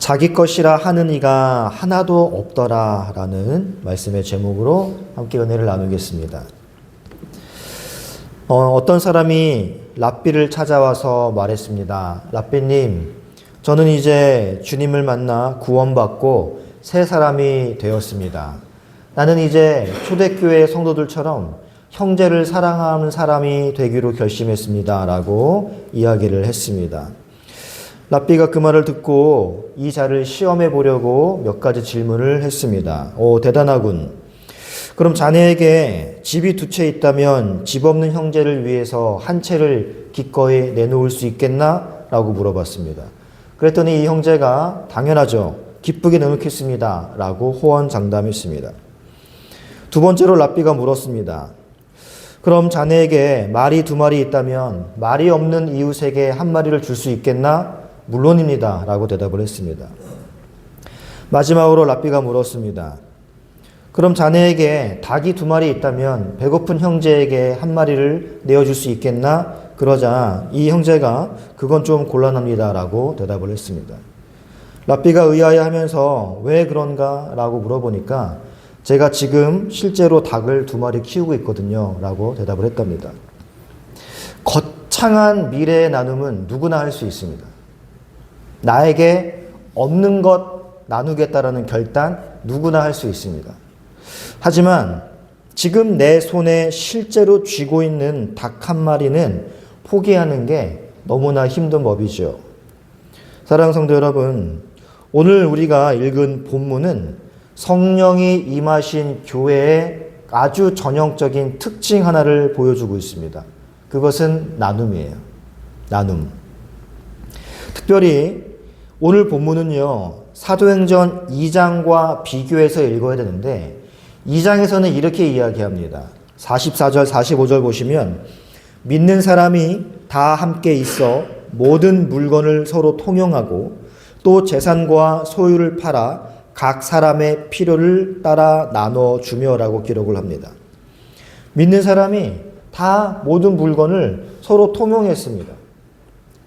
자기 것이라 하는 이가 하나도 없더라 라는 말씀의 제목으로 함께 은혜를 나누겠습니다. 어떤 사람이 랍비를 찾아와서 말했습니다. 랍비님, 저는 이제 주님을 만나 구원받고 새 사람이 되었습니다. 나는 이제 초대교회 성도들처럼 형제를 사랑하는 사람이 되기로 결심했습니다 라고 이야기를 했습니다. 랍비가 그 말을 듣고 이 자를 시험해 보려고 몇 가지 질문을 했습니다. 대단하군. 그럼 자네에게 집이 두 채 있다면 집 없는 형제를 위해서 한 채를 기꺼이 내놓을 수 있겠나? 라고 물어봤습니다. 그랬더니 이 형제가 당연하죠. 기쁘게 내놓겠습니다. 라고 호언장담했습니다. 두 번째로 랍비가 물었습니다. 그럼 자네에게 말이 두 마리 있다면 말이 없는 이웃에게 한 마리를 줄 수 있겠나? 물론입니다. 라고 대답을 했습니다. 마지막으로 랍비가 물었습니다. 그럼 자네에게 닭이 두 마리 있다면 배고픈 형제에게 한 마리를 내어줄 수 있겠나? 그러자 이 형제가 그건 좀 곤란합니다. 라고 대답을 했습니다. 랍비가 의아해하면서 왜 그런가? 라고 물어보니까 제가 지금 실제로 닭을 두 마리 키우고 있거든요. 라고 대답을 했답니다. 거창한 미래의 나눔은 누구나 할 수 있습니다. 나에게 없는 것 나누겠다라는 결단 누구나 할 수 있습니다. 하지만 지금 내 손에 실제로 쥐고 있는 닭 한 마리는 포기하는 게 너무나 힘든 법이죠. 사랑하는 성도 여러분, 오늘 우리가 읽은 본문은 성령이 임하신 교회의 아주 전형적인 특징 하나를 보여주고 있습니다. 그것은 나눔이에요. 나눔. 특별히 오늘 본문은요, 사도행전 2장과 비교해서 읽어야 되는데 2장에서는 이렇게 이야기합니다. 44절, 45절 보시면 믿는 사람이 다 함께 있어 모든 물건을 서로 통용하고 또 재산과 소유를 팔아 각 사람의 필요를 따라 나눠주며 라고 기록을 합니다. 믿는 사람이 다 모든 물건을 서로 통용했습니다.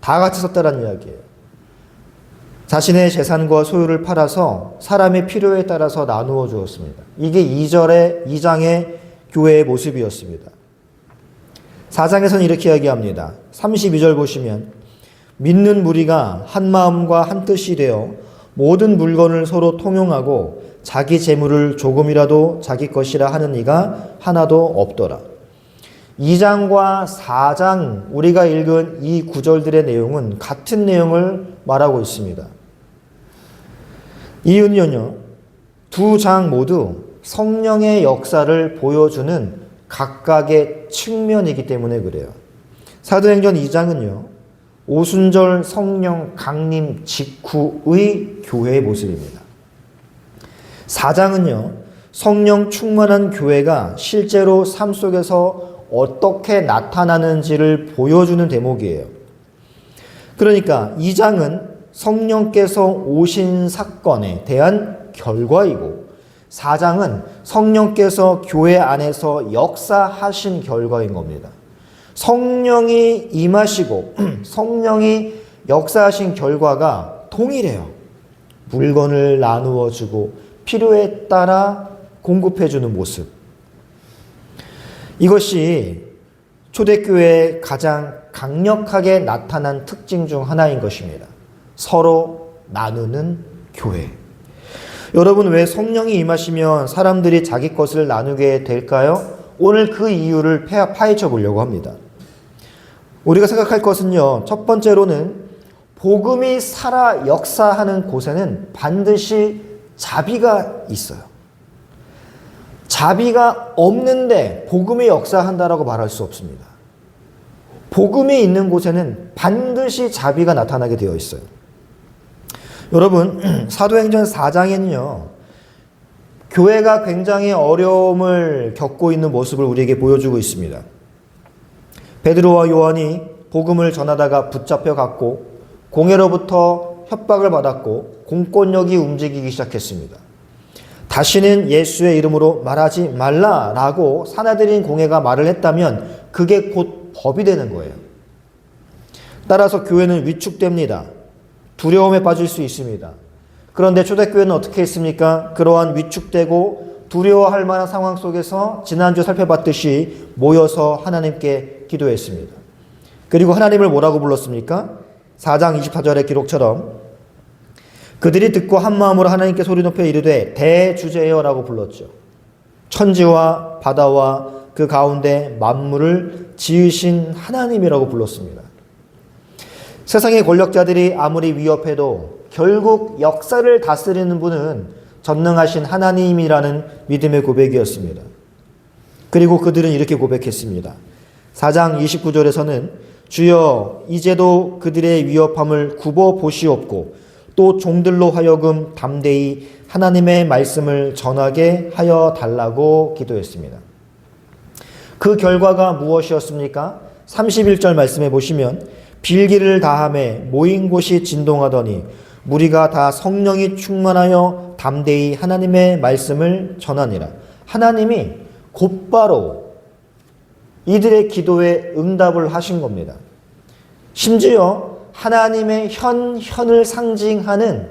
다 같이 썼다는 이야기예요. 자신의 재산과 소유를 팔아서 사람의 필요에 따라서 나누어 주었습니다. 이게 2장의 교회의 모습이었습니다. 4장에서는 이렇게 이야기합니다. 32절 보시면 믿는 무리가 한 마음과 한 뜻이 되어 모든 물건을 서로 통용하고 자기 재물을 조금이라도 자기 것이라 하는 이가 하나도 없더라. 2장과 4장 우리가 읽은 이 구절들의 내용은 같은 내용을 말하고 있습니다. 이유는요, 두 장 모두 성령의 역사를 보여주는 각각의 측면이기 때문에 그래요. 사도행전 2장은요, 오순절 성령 강림 직후의 교회의 모습입니다. 4장은요, 성령 충만한 교회가 실제로 삶 속에서 어떻게 나타나는지를 보여주는 대목이에요. 그러니까 2장은 성령께서 오신 사건에 대한 결과이고 4장은 성령께서 교회 안에서 역사하신 결과인 겁니다. 성령이 임하시고 성령이 역사하신 결과가 동일해요. 물건을 나누어 주고 필요에 따라 공급해 주는 모습. 이것이 초대교회의 가장 강력하게 나타난 특징 중 하나인 것입니다. 서로 나누는 교회. 여러분, 왜 성령이 임하시면 사람들이 자기 것을 나누게 될까요? 오늘 그 이유를 파헤쳐 보려고 합니다. 우리가 생각할 것은요, 첫 번째로는 복음이 살아 역사하는 곳에는 반드시 자비가 있어요. 자비가 없는데 복음이 역사한다라고 말할 수 없습니다. 복음이 있는 곳에는 반드시 자비가 나타나게 되어 있어요. 여러분, 사도행전 4장에는요, 교회가 굉장히 어려움을 겪고 있는 모습을 우리에게 보여주고 있습니다. 베드로와 요한이 복음을 전하다가 붙잡혀 갔고 공회로부터 협박을 받았고 공권력이 움직이기 시작했습니다. 다시는 예수의 이름으로 말하지 말라라고 사내들인 공회가 말을 했다면 그게 곧 법이 되는 거예요. 따라서 교회는 위축됩니다. 두려움에 빠질 수 있습니다. 그런데 초대교회는 어떻게 했습니까? 그러한 위축되고 두려워할 만한 상황 속에서 지난주 살펴봤듯이 모여서 하나님께 기도했습니다. 그리고 하나님을 뭐라고 불렀습니까? 4장 24절의 기록처럼 그들이 듣고 한 마음으로 하나님께 소리 높여 이르되 대주제여라고 불렀죠. 천지와 바다와 그 가운데 만물을 지으신 하나님이라고 불렀습니다. 세상의 권력자들이 아무리 위협해도 결국 역사를 다스리는 분은 전능하신 하나님이라는 믿음의 고백이었습니다. 그리고 그들은 이렇게 고백했습니다. 4장 29절에서는 주여 이제도 그들의 위협함을 굽어 보시옵고 또 종들로 하여금 담대히 하나님의 말씀을 전하게 하여 달라고 기도했습니다. 그 결과가 무엇이었습니까? 31절 말씀해 보시면 빌기를 다함에 모인 곳이 진동하더니 무리가 다 성령이 충만하여 담대히 하나님의 말씀을 전하니라. 하나님이 곧바로 이들의 기도에 응답을 하신 겁니다. 심지어 하나님의 현을 상징하는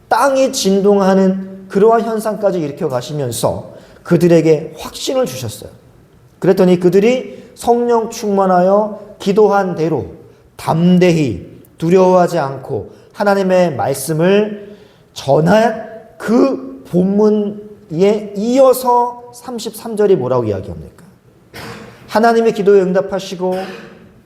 땅이 진동하는 그러한 현상까지 일으켜 가시면서 그들에게 확신을 주셨어요. 그랬더니 그들이 성령 충만하여 기도한 대로 담대히 두려워하지 않고 하나님의 말씀을 전할 그 본문에 이어서 33절이 뭐라고 이야기합니까? 하나님의 기도에 응답하시고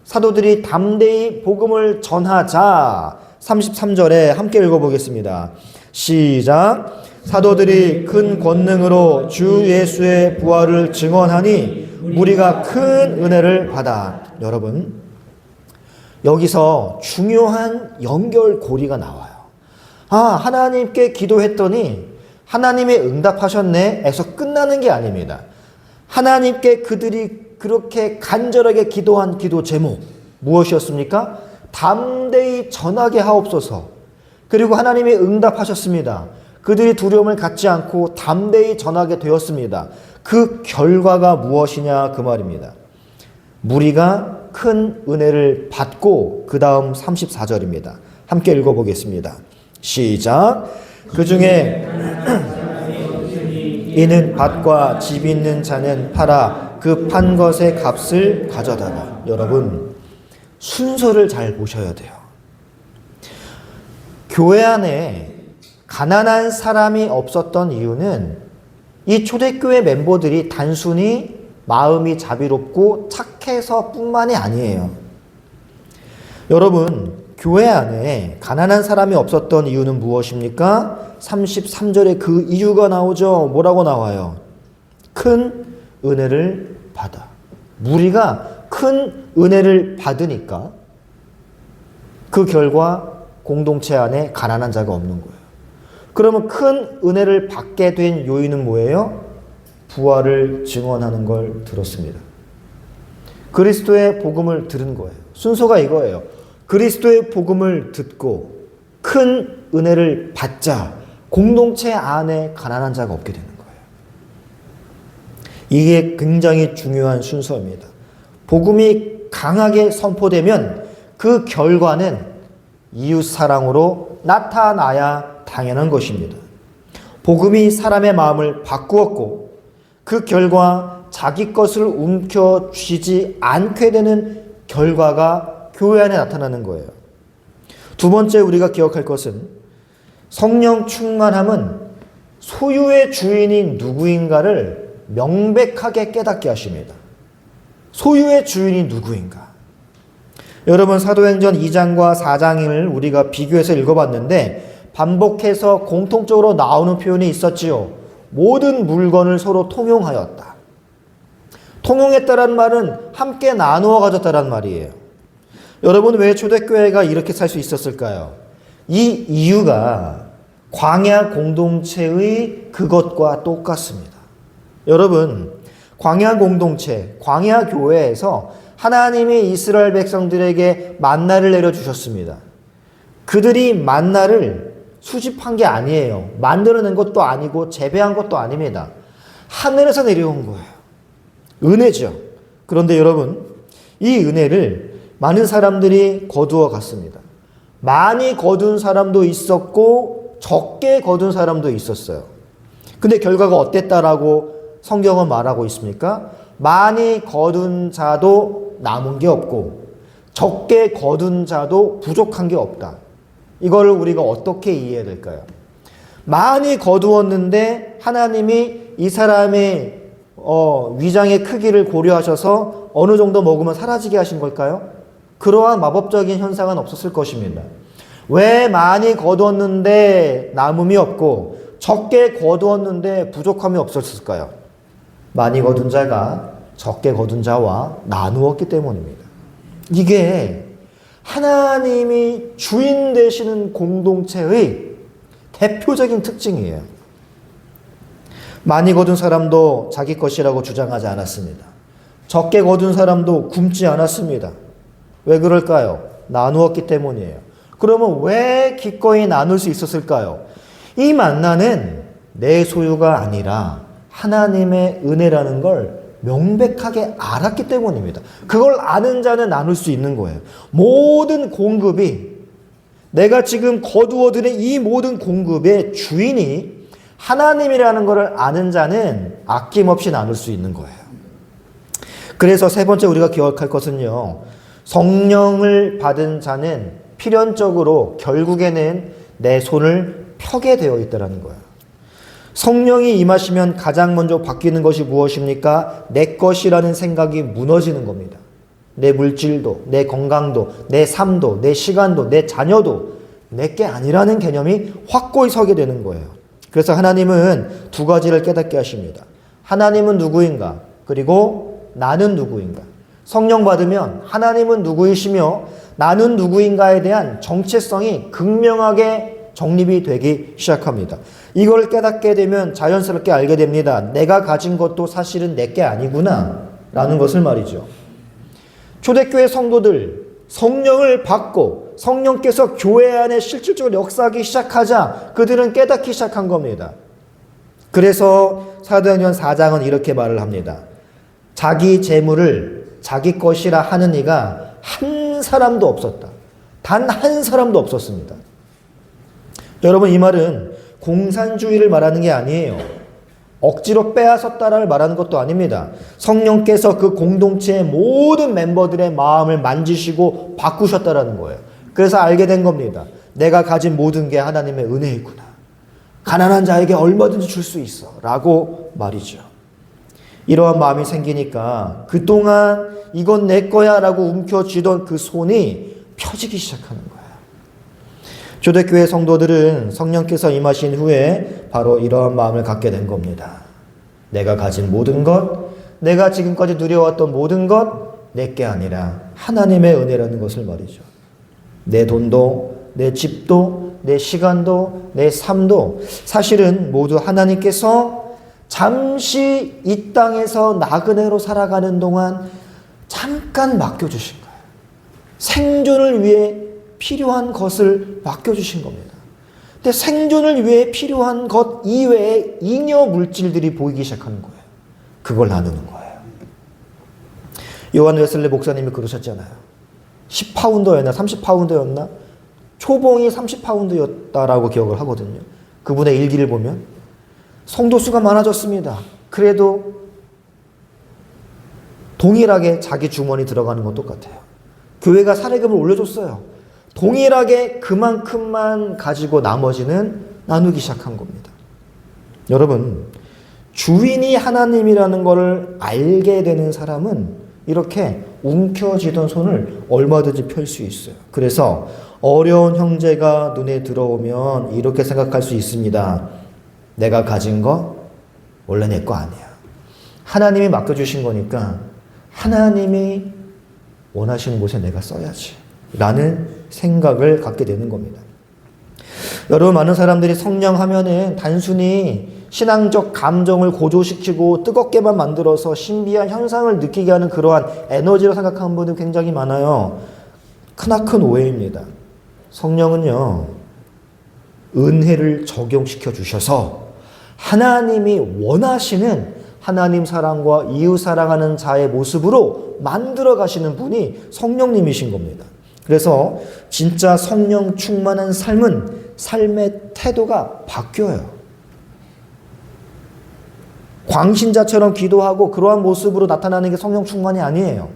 사도들이 담대히 복음을 전하자. 33절에 함께 읽어보겠습니다. 시작. 사도들이 큰 권능으로 주 예수의 부활을 증언하니 우리가 큰 은혜를 받아. 여러분, 여기서 중요한 연결고리가 나와요. 하나님께 기도했더니 하나님의 응답하셨네 에서 끝나는 게 아닙니다. 하나님께 그들이 그렇게 간절하게 기도한 기도 제목 무엇이었습니까? 담대히 전하게 하옵소서. 그리고 하나님이 응답하셨습니다. 그들이 두려움을 갖지 않고 담대히 전하게 되었습니다. 그 결과가 무엇이냐 그 말입니다. 무리가 큰 은혜를 받고 그 다음 34절입니다. 함께 읽어보겠습니다. 시작. 그 중에 이는 밭과 집 있는 자는 팔아 그 판 것의 값을 가져다가. 여러분, 순서를 잘 보셔야 돼요. 교회 안에 가난한 사람이 없었던 이유는 이 초대교회 멤버들이 단순히 마음이 자비롭고 착해서 뿐만이 아니에요. 여러분, 교회 안에 가난한 사람이 없었던 이유는 무엇입니까? 33절에 그 이유가 나오죠. 뭐라고 나와요? 큰 은혜를 받아. 무리가 큰 은혜를 받으니까 그 결과 공동체 안에 가난한 자가 없는 거예요. 그러면 큰 은혜를 받게 된 요인은 뭐예요? 부활을 증언하는 걸 들었습니다. 그리스도의 복음을 들은 거예요. 순서가 이거예요. 그리스도의 복음을 듣고 큰 은혜를 받자 공동체 안에 가난한 자가 없게 되는 거예요. 이게 굉장히 중요한 순서입니다. 복음이 강하게 선포되면 그 결과는 이웃 사랑으로 나타나야 당연한 것입니다. 복음이 사람의 마음을 바꾸었고 그 결과 자기 것을 움켜쥐지 않게 되는 결과가 교회 안에 나타나는 거예요. 두 번째 우리가 기억할 것은 성령 충만함은 소유의 주인이 누구인가를 명백하게 깨닫게 하십니다. 소유의 주인이 누구인가? 여러분, 사도행전 2장과 4장을 우리가 비교해서 읽어봤는데 반복해서 공통적으로 나오는 표현이 있었지요. 모든 물건을 서로 통용하였다. 통용했다라는 말은 함께 나누어 가졌다라는 말이에요. 여러분, 왜 초대교회가 이렇게 살 수 있었을까요? 이 이유가 광야 공동체의 그것과 똑같습니다. 여러분, 광야 공동체, 광야 교회에서 하나님이 이스라엘 백성들에게 만나를 내려주셨습니다. 그들이 만나를 수집한 게 아니에요. 만들어낸 것도 아니고 재배한 것도 아닙니다. 하늘에서 내려온 거예요. 은혜죠. 그런데 여러분, 이 은혜를 많은 사람들이 거두어 갔습니다. 많이 거둔 사람도 있었고 적게 거둔 사람도 있었어요. 근데 결과가 어땠다라고 성경은 말하고 있습니까? 많이 거둔 자도 남은 게 없고 적게 거둔 자도 부족한 게 없다. 이거를 우리가 어떻게 이해해야 될까요? 많이 거두었는데 하나님이 이 사람의 위장의 크기를 고려하셔서 어느 정도 먹으면 사라지게 하신 걸까요? 그러한 마법적인 현상은 없었을 것입니다. 왜 많이 거두었는데 남음이 없고 적게 거두었는데 부족함이 없었을까요? 많이 거둔 자가 적게 거둔 자와 나누었기 때문입니다. 이게 하나님이 주인 되시는 공동체의 대표적인 특징이에요. 많이 거둔 사람도 자기 것이라고 주장하지 않았습니다. 적게 거둔 사람도 굶지 않았습니다. 왜 그럴까요? 나누었기 때문이에요. 그러면 왜 기꺼이 나눌 수 있었을까요? 이 만나는 내 소유가 아니라 하나님의 은혜라는 걸 명백하게 알았기 때문입니다. 그걸 아는 자는 나눌 수 있는 거예요. 모든 공급이 내가 지금 거두어들인 이 모든 공급의 주인이 하나님이라는 것을 아는 자는 아낌없이 나눌 수 있는 거예요. 그래서 세 번째 우리가 기억할 것은요. 성령을 받은 자는 필연적으로 결국에는 내 손을 펴게 되어 있다는 거예요. 성령이 임하시면 가장 먼저 바뀌는 것이 무엇입니까? 내 것이라는 생각이 무너지는 겁니다. 내 물질도, 내 건강도, 내 삶도, 내 시간도, 내 자녀도 내게 아니라는 개념이 확고히 서게 되는 거예요. 그래서 하나님은 두 가지를 깨닫게 하십니다. 하나님은 누구인가? 그리고 나는 누구인가? 성령 받으면 하나님은 누구이시며 나는 누구인가에 대한 정체성이 극명하게 정립이 되기 시작합니다. 이걸 깨닫게 되면 자연스럽게 알게 됩니다. 내가 가진 것도 사실은 내게 아니구나 라는 것을 말이죠. 초대교회 성도들 성령을 받고 성령께서 교회 안에 실질적으로 역사하기 시작하자 그들은 깨닫기 시작한 겁니다. 그래서 사도행전 4장은 이렇게 말을 합니다. 자기 재물을 자기 것이라 하는 이가 한 사람도 없었다. 단 한 사람도 없었습니다. 여러분, 이 말은 공산주의를 말하는 게 아니에요. 억지로 빼앗았다를 말하는 것도 아닙니다. 성령께서 그 공동체의 모든 멤버들의 마음을 만지시고 바꾸셨다라는 거예요. 그래서 알게 된 겁니다. 내가 가진 모든 게 하나님의 은혜이구나. 가난한 자에게 얼마든지 줄 수 있어 라고 말이죠. 이러한 마음이 생기니까 그동안 이건 내 거야 라고 움켜쥐던 그 손이 펴지기 시작하는 거예요. 초대교회 성도들은 성령께서 임하신 후에 바로 이러한 마음을 갖게 된 겁니다. 내가 가진 모든 것, 내가 지금까지 누려왔던 모든 것 내게 아니라 하나님의 은혜라는 것을 말이죠. 내 돈도, 내 집도, 내 시간도, 내 삶도 사실은 모두 하나님께서 잠시 이 땅에서 나그네로 살아가는 동안 잠깐 맡겨주신 거예요. 생존을 위해 필요한 것을 맡겨주신 겁니다. 근데 생존을 위해 필요한 것 이외에 잉여 물질들이 보이기 시작하는 거예요. 그걸 나누는 거예요. 요한 웨슬리 목사님이 그러셨잖아요. 10파운더였나 30파운더였나 초봉이 30파운드였다라고 기억을 하거든요. 그분의 일기를 보면 성도 수가 많아졌습니다. 그래도 동일하게 자기 주머니 들어가는 건 똑같아요. 교회가 사례금을 올려줬어요. 동일하게 그만큼만 가지고 나머지는 나누기 시작한 겁니다. 여러분, 주인이 하나님이라는 것을 알게 되는 사람은 이렇게 움켜쥐던 손을 얼마든지 펼 수 있어요. 그래서 어려운 형제가 눈에 들어오면 이렇게 생각할 수 있습니다. 내가 가진 거 원래 내 거 아니야. 하나님이 맡겨주신 거니까 하나님이 원하시는 곳에 내가 써야지 라는 생각을 갖게 되는 겁니다. 여러분, 많은 사람들이 성령 하면은 단순히 신앙적 감정을 고조시키고 뜨겁게만 만들어서 신비한 현상을 느끼게 하는 그러한 에너지로 생각하는 분들 굉장히 많아요. 크나큰 오해입니다. 성령은요, 은혜를 적용시켜 주셔서 하나님이 원하시는 하나님 사랑과 이웃 사랑하는 자의 모습으로 만들어 가시는 분이 성령님이신 겁니다. 그래서 진짜 성령 충만한 삶은 삶의 태도가 바뀌어요. 광신자처럼 기도하고 그러한 모습으로 나타나는 게 성령 충만이 아니에요.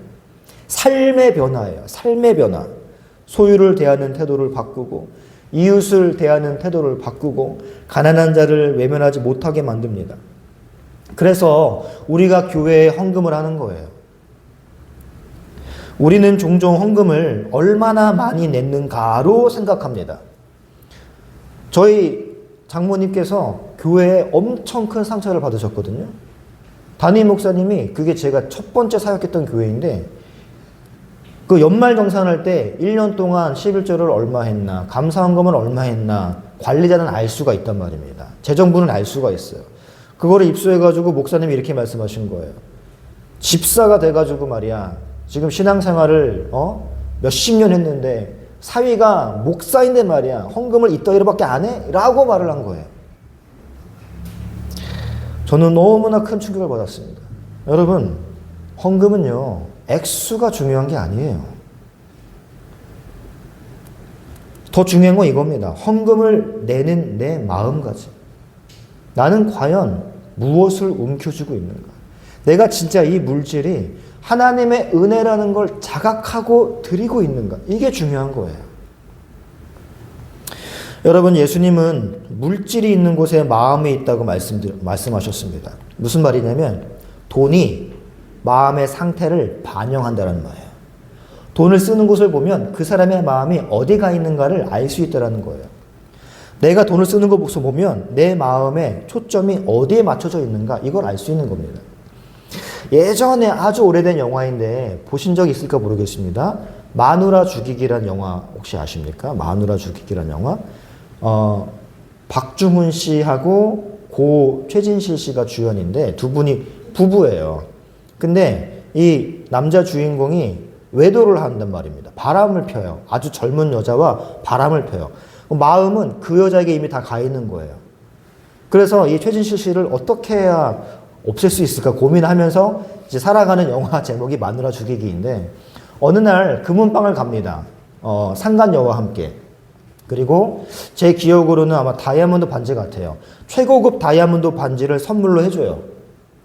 삶의 변화예요. 삶의 변화. 소유를 대하는 태도를 바꾸고 이웃을 대하는 태도를 바꾸고 가난한 자를 외면하지 못하게 만듭니다. 그래서 우리가 교회에 헌금을 하는 거예요. 우리는 종종 헌금을 얼마나 많이 냈는가로 생각합니다. 저희 장모님께서 교회에 엄청 큰 상처를 받으셨거든요. 담임 목사님이 그게 제가 첫 번째 사역했던 교회인데 그 연말정산할 때 1년 동안 11조를 얼마 했나 감사헌금을 얼마 했나 관리자는 알 수가 있단 말입니다. 재정부는 알 수가 있어요. 그거를 입수해가지고 목사님이 이렇게 말씀하신 거예요. 집사가 돼가지고 말이야 지금 신앙생활을 몇십 년 했는데 사위가 목사인데 말이야 헌금을 이따위로밖에 안 해? 라고 말을 한 거예요. 저는 너무나 큰 충격을 받았습니다. 여러분 헌금은요 액수가 중요한 게 아니에요. 더 중요한 건 이겁니다. 헌금을 내는 내 마음가짐. 나는 과연 무엇을 움켜쥐고 있는가? 내가 진짜 이 물질이 하나님의 은혜라는 걸 자각하고 드리고 있는가? 이게 중요한 거예요. 여러분 예수님은 물질이 있는 곳에 마음이 있다고 말씀하셨습니다. 무슨 말이냐면 돈이 마음의 상태를 반영한다는 말이에요. 돈을 쓰는 곳을 보면 그 사람의 마음이 어디가 있는가를 알 수 있다는 거예요. 내가 돈을 쓰는 것을 보면 내 마음의 초점이 어디에 맞춰져 있는가 이걸 알 수 있는 겁니다. 예전에 아주 오래된 영화인데 보신 적 있을까 모르겠습니다. 마누라 죽이기란 영화 혹시 아십니까? 마누라 죽이기란 영화. 박중훈 씨하고 고 최진실 씨가 주연인데 두 분이 부부예요. 근데 이 남자 주인공이 외도를 한단 말입니다. 바람을 펴요. 아주 젊은 여자와 바람을 펴요. 마음은 그 여자에게 이미 다 가 있는 거예요. 그래서 이 최진실 씨를 어떻게 해야 없앨 수 있을까 고민하면서 이제 살아가는 영화 제목이 마누라 죽이기인데 어느 날 금은방을 갑니다. 상간녀와 함께. 그리고 제 기억으로는 아마 다이아몬드 반지 같아요. 최고급 다이아몬드 반지를 선물로 해줘요.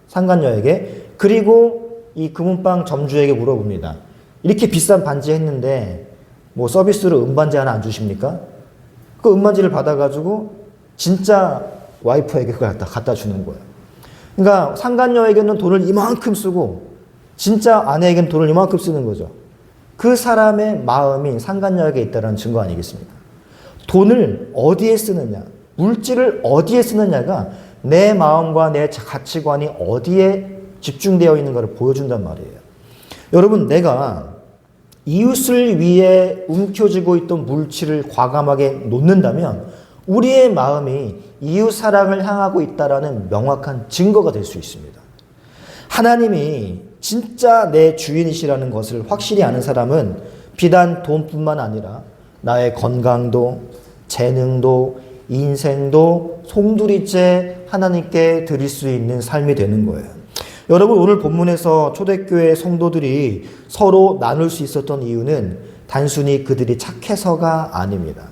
상간녀에게. 그리고 이 금은방 점주에게 물어봅니다. 이렇게 비싼 반지 했는데 뭐 서비스로 은반지 하나 안 주십니까? 그 은반지를 받아가지고 진짜 와이프에게 그걸 갖다 주는 거예요. 그러니까 상간녀에게는 돈을 이만큼 쓰고 진짜 아내에게는 돈을 이만큼 쓰는 거죠. 그 사람의 마음이 상간녀에게 있다는 증거 아니겠습니까? 돈을 어디에 쓰느냐, 물질을 어디에 쓰느냐가 내 마음과 내 가치관이 어디에 집중되어 있는가를 보여준단 말이에요. 여러분, 내가 이웃을 위해 움켜쥐고 있던 물질을 과감하게 놓는다면 우리의 마음이 이웃 사랑을 향하고 있다라는 명확한 증거가 될 수 있습니다. 하나님이 진짜 내 주인이시라는 것을 확실히 아는 사람은 비단 돈뿐만 아니라 나의 건강도, 재능도, 인생도 송두리째 하나님께 드릴 수 있는 삶이 되는 거예요. 여러분, 오늘 본문에서 초대교회 성도들이 서로 나눌 수 있었던 이유는 단순히 그들이 착해서가 아닙니다.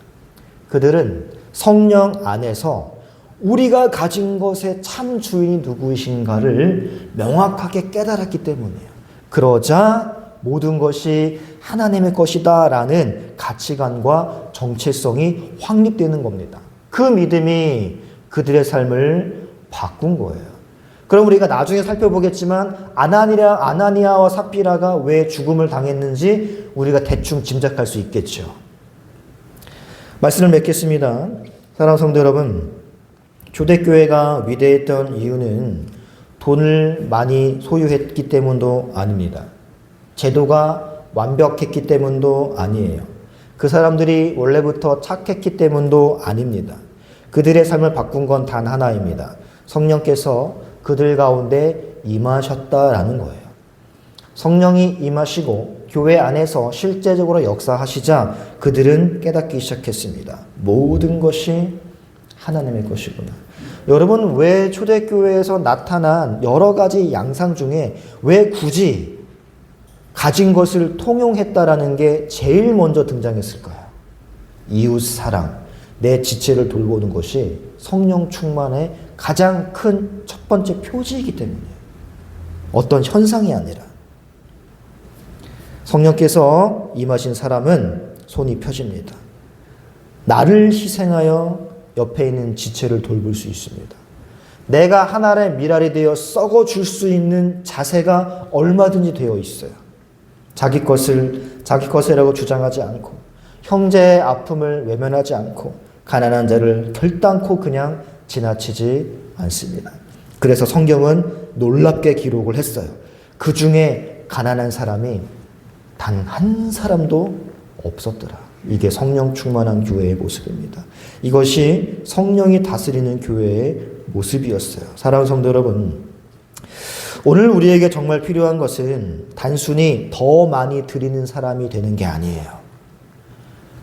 그들은 성령 안에서 우리가 가진 것의 참 주인이 누구이신가를 명확하게 깨달았기 때문이에요. 그러자 모든 것이 하나님의 것이다 라는 가치관과 정체성이 확립되는 겁니다. 그 믿음이 그들의 삶을 바꾼 거예요. 그럼 우리가 나중에 살펴보겠지만 아나니아와 삽비라가 왜 죽음을 당했는지 우리가 대충 짐작할 수 있겠죠. 말씀을 맺겠습니다. 사랑하는 성도 여러분, 초대교회가 위대했던 이유는 돈을 많이 소유했기 때문도 아닙니다. 제도가 완벽했기 때문도 아니에요. 그 사람들이 원래부터 착했기 때문도 아닙니다. 그들의 삶을 바꾼 건 단 하나입니다. 성령께서 그들 가운데 임하셨다라는 거예요. 성령이 임하시고 교회 안에서 실제적으로 역사하시자 그들은 깨닫기 시작했습니다. 모든 것이 하나님의 것이구나. 여러분, 왜 초대교회에서 나타난 여러 가지 양상 중에 왜 굳이 가진 것을 통용했다라는 게 제일 먼저 등장했을까요? 이웃 사랑, 내 지체를 돌보는 것이 성령 충만의 가장 큰 첫 번째 표지이기 때문이에요. 어떤 현상이 아니라. 성령께서 임하신 사람은 손이 펴집니다. 나를 희생하여 옆에 있는 지체를 돌볼 수 있습니다. 내가 하나의 미랄이 되어 썩어줄 수 있는 자세가 얼마든지 되어 있어요. 자기 것이라고 주장하지 않고, 형제의 아픔을 외면하지 않고, 가난한 자를 결단코 그냥 지나치지 않습니다. 그래서 성경은 놀랍게 기록을 했어요. 그 중에 가난한 사람이 단 한 사람도 없었더라. 이게 성령 충만한 교회의 모습입니다. 이것이 성령이 다스리는 교회의 모습이었어요. 사랑하는 성도 여러분, 오늘 우리에게 정말 필요한 것은 단순히 더 많이 드리는 사람이 되는 게 아니에요.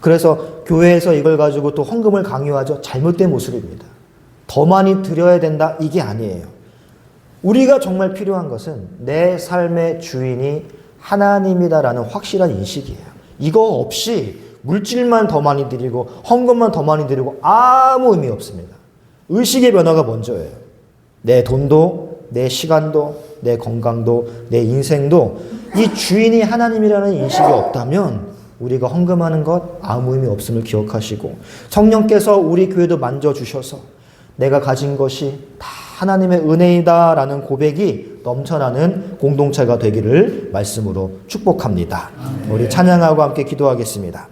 그래서 교회에서 이걸 가지고 또 헌금을 강요하죠. 잘못된 모습입니다. 더 많이 드려야 된다, 이게 아니에요. 우리가 정말 필요한 것은 내 삶의 주인이 하나님이다라는 확실한 인식이에요. 이거 없이 물질만 더 많이 드리고 헌금만 더 많이 드리고 아무 의미 없습니다. 의식의 변화가 먼저예요. 내 돈도, 내 시간도, 내 건강도, 내 인생도 이 주인이 하나님이라는 인식이 없다면 우리가 헌금하는 것 아무 의미 없음을 기억하시고, 성령께서 우리 교회도 만져주셔서 내가 가진 것이 다 하나님의 은혜이다라는 고백이 넘쳐나는 공동체가 되기를 말씀으로 축복합니다. 우리 찬양하고 함께 기도하겠습니다.